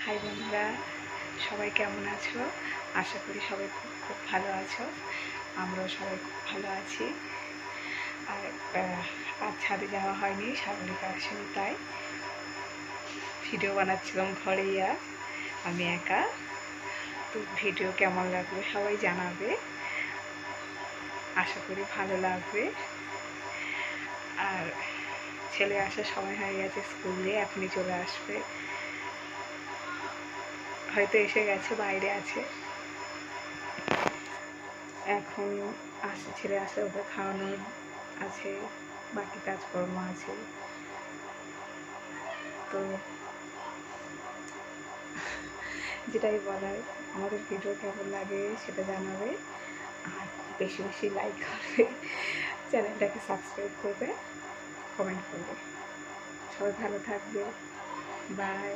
High বন্ধুরা, সবাই কেমন আছো? আশা করি সবাই খুব খুব ভালো আছো। আমরাও সবাই খুব ভালো আছি। আর আজ ছাদে যাওয়া হয়নি, সাগরিকা আসেনি, তাই ভিডিও বানাচ্ছিলাম ঘরেই। আর আমি একা। তো ভিডিও কেমন লাগবে সবাই জানাবে, আশা করি ভালো লাগবে। আর ছেলে আসার সময় হয়ে গেছে, স্কুলে এখনই চলে আসবে, হয়তো এসে গেছে, বাইরে আছে এখন। আসে, ছেলে আসে, ওকে খাওয়ানোর আছে, বাকি কাজকর্ম আছে। তো যেটাই বলার, আমাদের ভিডিও কেমন লাগে সেটা জানাবে, আর বেশি বেশি লাইক করবে, চ্যানেলটাকে সাবস্ক্রাইব করবে, কমেন্ট করবে। সবাই ভালো থাকবে। বাই।